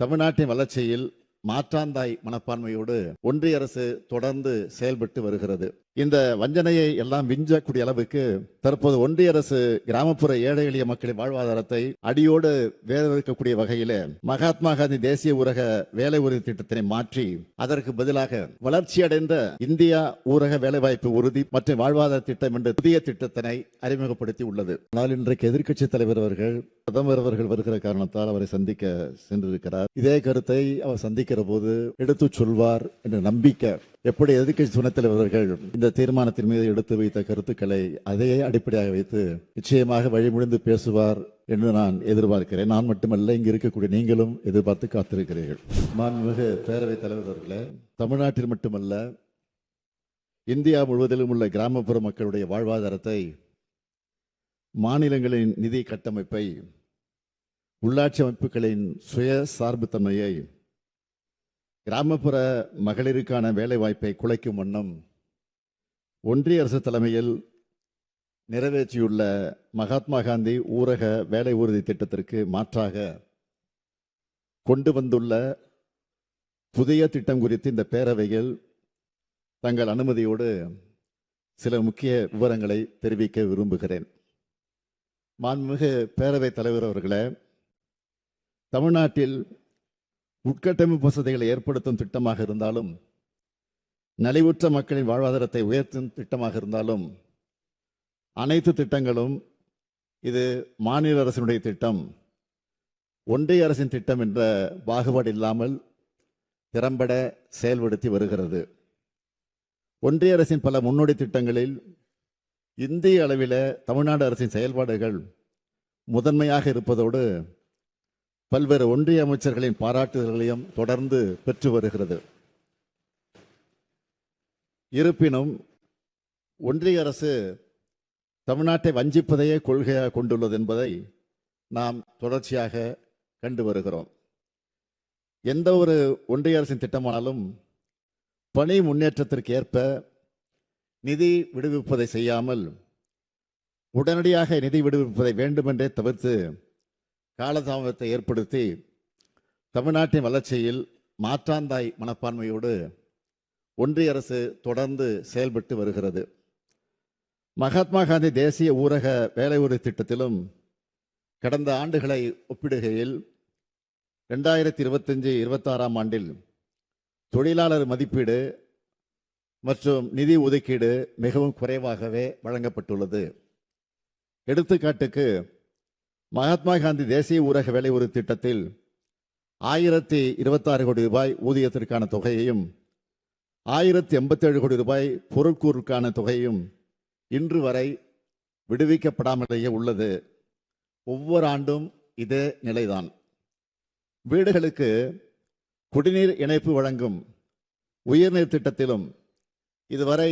தமிழ்நாட்டின் வளர்ச்சியில் மாற்றாந்தாய் மனப்பான்மையோடு ஒன்றிய அரசு தொடர்ந்து செயல்பட்டு வருகிறது. இந்த வஞ்சனையை எல்லாம் விஞ்சக்கூடிய அளவுக்கு தற்போது ஒன்றிய அரசு கிராமப்புற ஏழை எளிய மக்களின் வாழ்வாதாரத்தை அடியோடு வேதவிக்கக்கூடிய வகையில மகாத்மா காந்தி தேசிய ஊரக வேலை உறுதி திட்டத்தினை மாற்றி அதற்கு பதிலாக வளர்ச்சியடைந்த இந்தியா ஊரக வேலைவாய்ப்பு உறுதி மற்றும் வாழ்வாதார திட்டம் என்ற புதிய திட்டத்தினை அறிமுகப்படுத்தி உள்ளது. ஆனால் இன்றைக்கு எதிர்க்கட்சி தலைவர் அவர்கள் பிரதமர் அவர்கள் வருகிற காரணத்தால் அவரை சந்திக்க சென்றிருக்கிறார். இதே கருத்தை அவர் சந்திக்கிற போது எடுத்து சொல்வார் என்ற நம்பிக்கை, எப்படி எதிர்க்கட்சி துணைத் தலைவர்கள் இந்த தீர்மானத்தின் மீது எடுத்து வைத்த கருத்துக்களை அதே அடிப்படையாக வைத்து நிச்சயமாக வழிமுடிந்து பேசுவார் என்று நான் எதிர்பார்க்கிறேன். நான் மட்டுமல்ல, இங்கு இருக்கக்கூடிய நீங்களும் எதிர்பார்த்து காத்திருக்கிறீர்கள். மாண்புமிகு பேரவைத் தலைவர் அவர்களே, தமிழ்நாட்டில் மட்டுமல்ல இந்தியா முழுவதிலும் உள்ள கிராமப்புற மக்களுடைய வாழ்வாதாரத்தை, மாநிலங்களின் நிதி கட்டமைப்பை, உள்ளாட்சி அமைப்புகளின் சுய சார்புத்தன்மையை, கிராமப்புற மகளிருக்கான வேலை வாய்ப்பை குலைக்கும் வண்ணம் ஒன்றிய அரசு தலைமையில் நிறைவேற்றியுள்ள மகாத்மா காந்தி ஊரக வேலை உறுதி திட்டத்திற்கு மாற்றாக கொண்டு வந்துள்ள புதிய திட்டம் குறித்து இந்த பேரவையில் தங்கள் அனுமதியோடு சில முக்கிய விவரங்களை தெரிவிக்க விரும்புகிறேன். மாண்புமிகு பேரவைத் தலைவர் அவர்களே, தமிழ்நாட்டில் உட்கட்டமைப்பு வசதிகளை ஏற்படுத்தும் திட்டமாக இருந்தாலும், நலிவுற்ற மக்களின் வாழ்வாதாரத்தை உயர்த்தும் திட்டமாக இருந்தாலும், அனைத்து திட்டங்களும் இது மாநில அரசினுடைய திட்டம், ஒன்றிய அரசின் திட்டம் என்ற பாகுபாடு இல்லாமல் திறம்பட செயல்படுத்தி வருகிறது. ஒன்றிய அரசின் பல முன்னோடி திட்டங்களில் இந்திய அளவில் தமிழ்நாடு அரசின் செயல்பாடுகள் முதன்மையாக இருப்பதோடு பல்வேறு ஒன்றிய அமைச்சர்களின் பாராட்டுதல்களையும் தொடர்ந்து பெற்று வருகிறது. இருப்பினும் ஒன்றிய அரசு தமிழ்நாட்டை வஞ்சிப்பதையே கொள்கையாக கொண்டுள்ளது என்பதை நாம் தொடர்ச்சியாக கண்டு வருகிறோம். எந்த ஒரு ஒன்றிய அரசின் திட்டமானாலும் பணி முன்னேற்றத்திற்கு ஏற்ப நிதி விடுவிப்பதை செய்யாமல் உடனடியாக நிதி விடுவிப்பதை வேண்டுமென்றே தவிர்த்து காலதாமதத்தை ஏற்படுத்தி தமிழ்நாட்டின் வளர்ச்சியில் மாற்றாந்தாய் மனப்பான்மையோடு ஒன்றிய அரசு தொடர்ந்து செயல்பட்டு வருகிறது. மகாத்மா காந்தி தேசிய ஊரக வேலை உறுதி திட்டத்திலும் கடந்த ஆண்டுகளை ஒப்பிடுகையில் 2025-26 ஆண்டில் தொழிலாளர் மதிப்பீடு மற்றும் நிதி ஒதுக்கீடு மிகவும் குறைவாகவே வழங்கப்பட்டுள்ளது. எடுத்துக்காட்டுக்கு, மகாத்மா காந்தி தேசிய ஊரக வேலை உறுதி திட்டத்தில் 1026 கோடி ரூபாய் ஊதியத்திற்கான தொகையையும் 1087 கோடி ரூபாய் பொருட்கூறுக்கான தொகையும் இன்று வரை விடுவிக்கப்படாமலேயே உள்ளது. ஒவ்வொரு ஆண்டும் இதே நிலைதான். வீடுகளுக்கு குடிநீர் இணைப்பு வழங்கும் உயர்நீர் திட்டத்திலும் இதுவரை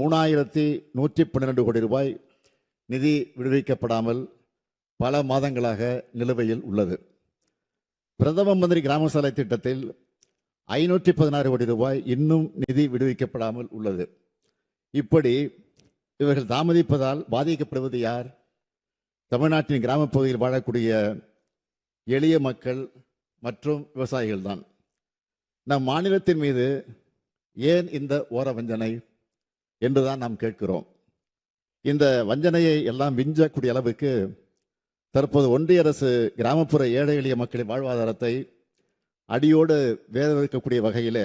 3112 கோடி ரூபாய் நிதி விடுவிக்கப்படாமல் பல மாதங்களாக நிலுவையில் உள்ளது. பிரதம மந்திரி கிராம சாலை திட்டத்தில் 516 கோடி ரூபாய் இன்னும் நிதி விடுவிக்கப்படாமல் உள்ளது. இப்படி இவர்கள் தாமதிப்பதால் பாதிக்கப்படுவது யார்? தமிழ்நாட்டின் கிராமப்பகுதியில் வாழக்கூடிய எளிய மக்கள் மற்றும் விவசாயிகள் தான். நம் மாநிலத்தின் மீது ஏன் இந்த ஓர வஞ்சனை என்றுதான் நாம் கேட்கிறோம். இந்த வஞ்சனையை எல்லாம் விஞ்சக்கூடிய அளவுக்கு தற்போது ஒன்றிய அரசு கிராமப்புற ஏழை எளிய மக்களின் வாழ்வாதாரத்தை அடியோடு வேதவிக்கக்கூடிய வகையில்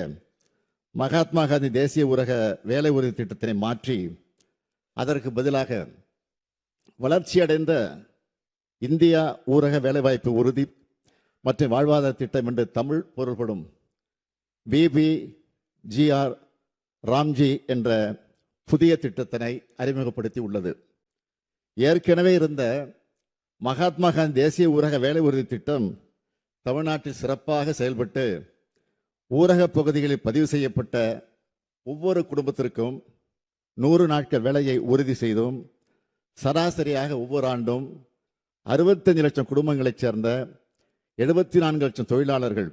மகாத்மா காந்தி தேசிய ஊரக வேலை உறுதி திட்டத்தினை மாற்றி அதற்கு பதிலாக வளர்ச்சியடைந்த இந்தியா ஊரக வேலைவாய்ப்பு உறுதி மற்றும் வாழ்வாதார திட்டம் என்று தமிழ் பொருள்படும் BBGR ராம்ஜி என்ற புதிய திட்டத்தினை அறிமுகப்படுத்தி உள்ளது. ஏற்கனவே இருந்த மகாத்மா காந்தி தேசிய ஊரக வேலை உறுதி திட்டம் தமிழ்நாட்டில் சிறப்பாக செயல்பட்டு ஊரக பகுதிகளில் பதிவு செய்யப்பட்ட ஒவ்வொரு குடும்பத்திற்கும் 100 நாட்கள் வேலையை உறுதி செய்தும் சராசரியாக ஒவ்வொரு ஆண்டும் 65 லட்சம் குடும்பங்களைச் சேர்ந்த 74 லட்சம் தொழிலாளர்கள்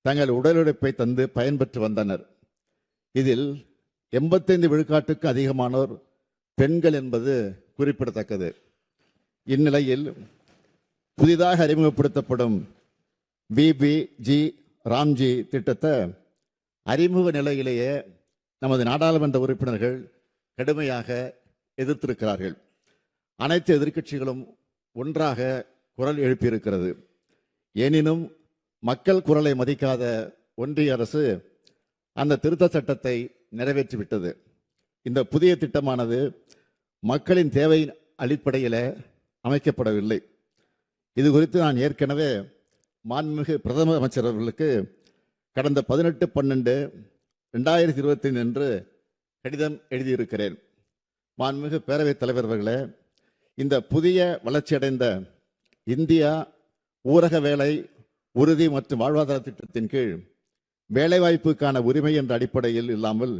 தங்கள் உடல் உழைப்பை தந்து பயன்பெற்று வந்தனர். இதில் 85 விழுக்காட்டுக்கு அதிகமானோர் பெண்கள் என்பது குறிப்பிடத்தக்கது. இந்நிலையில் புதிதாக அறிமுகப்படுத்தப்படும் பிபிஜி ராம்ஜி திட்டத்தை அறிமுக நிலையிலேயே நமது நாடாளுமன்ற உறுப்பினர்கள் கடுமையாக எதிர்த்திருக்கிறார்கள். அனைத்து எதிர்க்கட்சிகளும் ஒன்றாக குரல் எழுப்பியிருக்கிறது. எனினும் மக்கள் குரலை மதிக்காத ஒன்றிய அரசு அந்த திருத்த சட்டத்தை நிறைவேற்றிவிட்டது. இந்த புதிய திட்டமானது மக்களின் தேவையின் அடிப்படையில் அமைக்கப்படவில்லை. இது குறித்து நான் ஏற்கனவே மாண்புமிகு பிரதம அமைச்சர் அவர்களுக்கு கடந்த 18/12/2025 அன்று கடிதம் எழுதியிருக்கிறேன். மாண்புமிகு பேரவைத் தலைவர் அவர்களே, இந்த புதிய வளர்ச்சியடைந்த இந்தியா ஊரக வேலை உறுதி மற்றும் வாழ்வாதார திட்டத்தின் கீழ் வேலைவாய்ப்புக்கான உரிமை என்ற அடிப்படையில் இல்லாமல்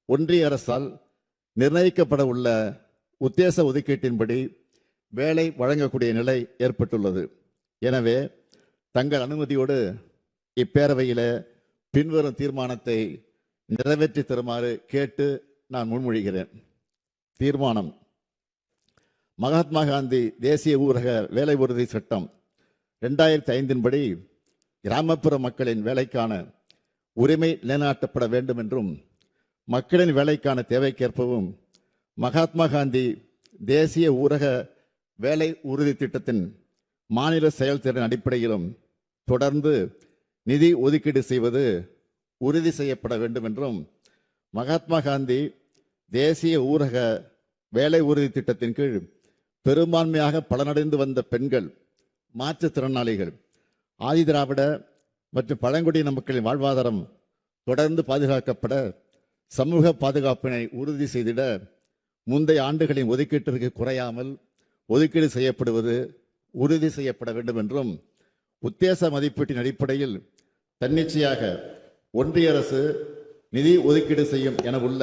ஒன்றிய அரசால் நிர்ணயிக்கப்பட உள்ள உத்தேச ஒதுக்கீட்டின்படி வேலை வழங்கக்கூடிய நிலை ஏற்பட்டுள்ளது. எனவே தங்கள் அனுமதியோடு இப்பேரவையில் பின்வரும் தீர்மானத்தை நிறைவேற்றி தருமாறு கேட்டு நான் முன்மொழிகிறேன். தீர்மானம்: மகாத்மா காந்தி தேசிய ஊரக வேலை உறுதி சட்டம் 2005 படி கிராமப்புற மக்களின் வேலைக்கான உரிமை நிலைநாட்டப்பட வேண்டும் என்றும் மக்களின் வேலைக்கான தேவைக்கேற்பவும் மகாத்மா காந்தி தேசிய ஊரக வேலை உறுதி திட்டத்தின் மாநில செயல்திறன் அடிப்படையிலும் தொடர்ந்து நிதி ஒதுக்கீடு செய்வது உறுதி செய்யப்பட வேண்டும் என்றும் மகாத்மா காந்தி தேசிய ஊரக வேலை உறுதி திட்டத்தின் கீழ் பெரும்பான்மையாக பலனடைந்து வந்த பெண்கள், மாற்றுத்திறனாளிகள், ஆதிதிராவிட மற்றும் பழங்குடியின மக்களின் வாழ்வாதாரம் தொடர்ந்து பாதுகாக்கப்பட சமூக பாதுகாப்பினை உறுதி செய்திட முந்தைய ஆண்டுகளின் ஒதுக்கீட்டிற்கு குறையாமல் ஒதுக்கீடு செய்யப்படுவது உறுதி செய்யப்பட வேண்டும் என்றும் உத்தேச மதிப்பீட்டின் அடிப்படையில் தன்னிச்சையாக ஒன்றிய அரசு நிதி ஒதுக்கீடு செய்யும் என உள்ள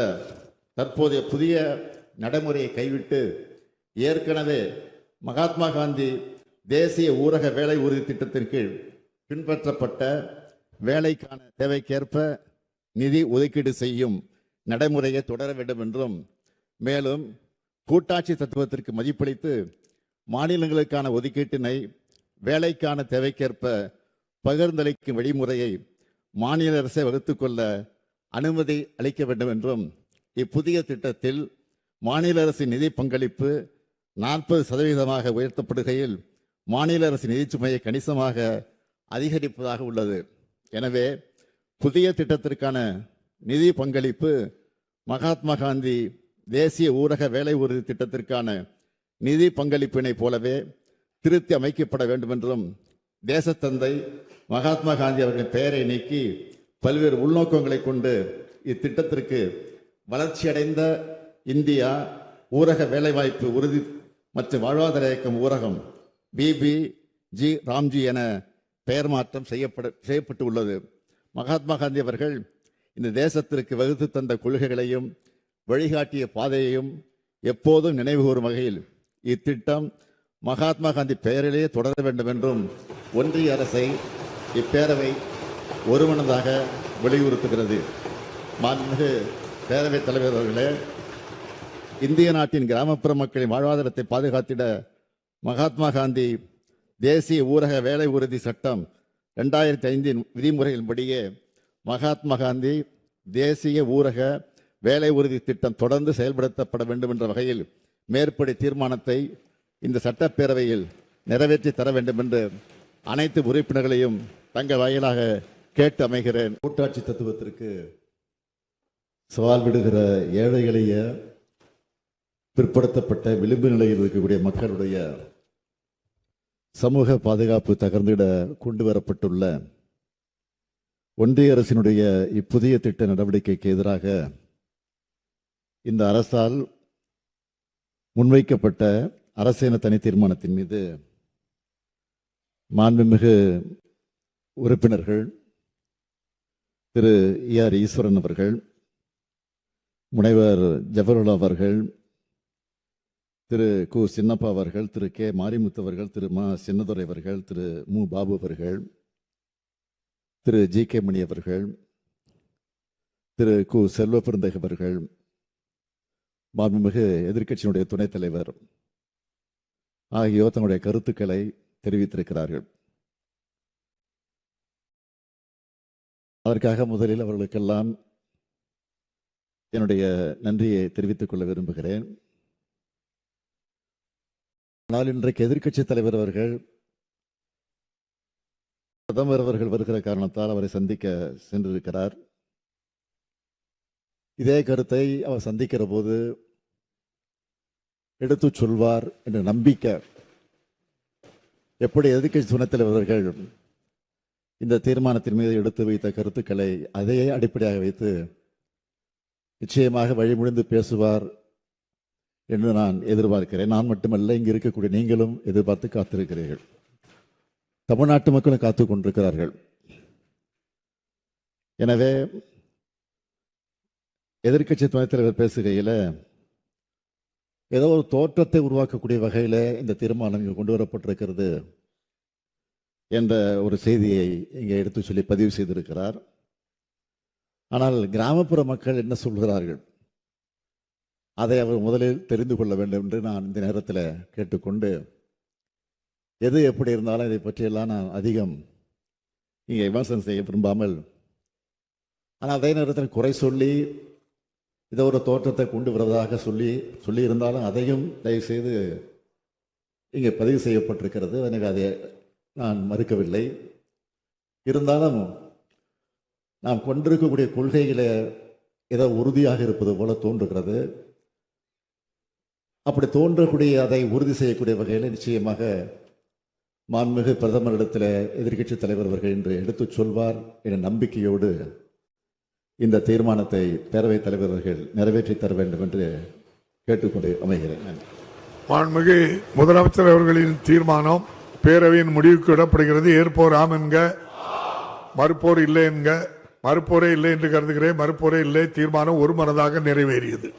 தற்போதைய புதிய நடைமுறையை கைவிட்டு ஏற்கனவே மகாத்மா காந்தி தேசிய ஊரக வேலை உறுதி திட்டத்தின் கீழ் பின்பற்றப்பட்ட வேலைக்கான தேவைக்கேற்ப நிதி ஒதுக்கீடு செய்யும் நடைமுறையை தொடர வேண்டும் என்றும், மேலும் கூட்டாட்சி தத்துவத்திற்கு மதிப்பளித்து மாநிலங்களுக்கான ஒதுக்கீட்டினை வேலைக்கான தேவைக்கேற்ப பகிர்ந்தளிக்கும் வழிமுறையை மாநில அரசை வகுத்துக்கொள்ள அனுமதி அளிக்க வேண்டும் என்றும், இப்புதிய திட்டத்தில் மாநில அரசின் நிதி பங்களிப்பு 40% உயர்த்தப்படுகையில் மாநில அரசின் நிதி சுமையை கணிசமாக அதிகரிப்பதாக உள்ளது. எனவே புதிய திட்டத்திற்கான நிதி பங்களிப்பு மகாத்மா காந்தி தேசிய ஊரக வேலை உறுதி திட்டத்திற்கான நிதி பங்களிப்பினை போலவே திருத்தி அமைக்கப்பட வேண்டும் என்றும், தேசத்தந்தை மகாத்மா காந்தி அவர்களின் பெயரை நீக்கி பல்வேறு உள்நோக்கங்களை கொண்டு இத்திட்டத்திற்கு வளர்ச்சியடைந்த இந்தியா ஊரக வேலைவாய்ப்பு உறுதி மற்றும் வாழ்வாதார இயக்கம் ஊரகம் பிபிஜி ராம்ஜி என பெயர் மாற்றம் செய்யப்பட்டு உள்ளது. மகாத்மா காந்தி அவர்கள் இந்த தேசத்திற்கு வகுத்து தந்த கொள்கைகளையும் வழிகாட்டிய பாதையையும் எப்போதும் நினைவுகூரும் வகையில் இத்திட்டம் மகாத்மா காந்தி பெயரிலேயே தொடர வேண்டும் என்றும் ஒன்றிய அரசை இப்பேரவை ஒருமனதாக வலியுறுத்துகிறது. மாண்புமிகு பேரவைத் தலைவர் அவர்களே, இந்திய நாட்டின் கிராமப்புற மக்களின் வாழ்வாதாரத்தை பாதுகாத்திட மகாத்மா காந்தி தேசிய ஊரக வேலை உறுதி சட்டம் 2005 விதிமுறைகளின்படியே மகாத்மா காந்தி தேசிய ஊரக வேலை உறுதி திட்டம் தொடர்ந்து செயல்படுத்தப்பட வேண்டும் என்ற வகையில் மேற்படி தீர்மானத்தை இந்த சட்டப்பேரவையில் நிறைவேற்றி தர வேண்டும் என்று அனைத்து உறுப்பினர்களையும் தங்கள் வாயிலாக கேட்டு அமைகிறேன். கூட்டாட்சி தத்துவத்திற்கு சவால் விடுகிற ஏழை எளிய பிற்படுத்தப்பட்ட விளிம்பு நிலையில் இருக்கக்கூடிய மக்களுடைய சமூக பாதுகாப்பு தகர்ந்திட கொண்டு வரப்பட்டுள்ள ஒன்றிய அரசினுடைய இப்புதிய திட்ட நடவடிக்கைக்கு எதிராக இந்த அரசால் முன்வைக்கப்பட்ட அரசியல் தனி தீர்மானத்தின் மீது மாண்புமிகு உறுப்பினர்கள் திரு ER ஈஸ்வரன் அவர்கள், முனைவர் ஜவஹர்லால் அவர்கள், திரு கு சின்னப்பா அவர்கள், திரு கே மாரிமுத்து அவர்கள், திரு மா சின்னதுரை அவர்கள், திரு மு பாபு அவர்கள், திரு GK மணி அவர்கள், திரு கு செல்வ பெருந்தகை அவர்கள், மாண்புமிகு எதிர்க்கட்சியினுடைய துணைத் தலைவர் ஆகியோர் தங்களுடைய கருத்துக்களை தெரிவித்திருக்கிறார்கள். அதற்காக முதலில் அவர்களுக்கெல்லாம் என்னுடைய நன்றியை தெரிவித்துக் கொள்ள விரும்புகிறேன். ஆனால் இன்றைக்கு எதிர்க்கட்சித் தலைவர் அவர்கள் பிரதமர் அவர்கள் வருகிற காரணத்தால் அவரை சந்திக்க சென்றிருக்கிறார். இதே கருத்தை அவர் சந்திக்கிற போது எடுத்து சொல்வார் என்ற நம்பிக்கை, எப்படி எதிர்க்கட்சி துணைத் தலைவர் அவர்கள் இந்த தீர்மானத்தின் மீது எடுத்து வைத்த கருத்துக்களை அதே அடிப்படையாக வைத்து நிச்சயமாக வழிமுடிந்து பேசுவார் என்று நான் எதிர்பார்க்கிறேன். நான் மட்டுமல்ல, இங்கு இருக்கக்கூடிய நீங்களும் எதிர்பார்த்து காத்திருக்கிறீர்கள். தமிழ்நாட்டு மக்களும் காத்துக் கொண்டிருக்கிறார்கள். எனவே எதிர்க்கட்சி துணைத் தலைவர் பேசுகையில் ஏதோ ஒரு தோற்றத்தை உருவாக்கக்கூடிய வகையில் இந்த தீர்மானம் இங்கு கொண்டு வரப்பட்டிருக்கிறது என்ற ஒரு செய்தியை இங்கே எடுத்து சொல்லி பதிவு செய்திருக்கிறார். ஆனால் கிராமப்புற மக்கள் என்ன சொல்கிறார்கள், அதை அவர் முதலில் தெரிந்து கொள்ள வேண்டும் என்று நான் இந்த நேரத்தில் கேட்டுக்கொண்டு, எது எப்படி இருந்தாலும் இதை பற்றியெல்லாம் நான் அதிகம் இங்கே விமர்சனம் செய்ய விரும்பாமல், ஆனால் அதே நேரத்தில் குறை சொல்லி இதை ஒரு தோற்றத்தை கொண்டு வருவதாக சொல்லி இருந்தாலும் அதையும் தயவுசெய்து இங்கே பதிவு செய்யப்பட்டிருக்கிறது. எனக்கு அதை நான் மறுக்கவில்லை. இருந்தாலும் நாம் கொண்டிருக்கக்கூடிய கொள்கைகளை ஏதோ உறுதியாக இருப்பது போல தோன்றுகிறது. அப்படி தோன்றக்கூடிய அதை உறுதி செய்யக்கூடிய வகையில் நிச்சயமாக மாண்புமிகு பிரதமரிடத்தில் எதிர்க்கட்சி தலைவர் அவர்கள் என்று எடுத்துச் சொல்வார் என்ற நம்பிக்கையோடு இந்த தீர்மானத்தை பேரவைத் தலைவர் அவர்கள் நிறைவேற்றி தர வேண்டும் என்று கேட்டுக்கொண்டு அமைகிறேன். மாண்புமிகு முதலமைச்சர் அவர்களின் தீர்மானம் பேரவையின் முடிவுக்கு விடப்படுகிறது. ஏற்போர் ஆம் என்க, மறுப்போர் இல்லை என்க. மறுப்போரே இல்லை என்று கருதுகிறேன். மறுப்போரே இல்லை. தீர்மானம் ஒருமனதாக நிறைவேறியது.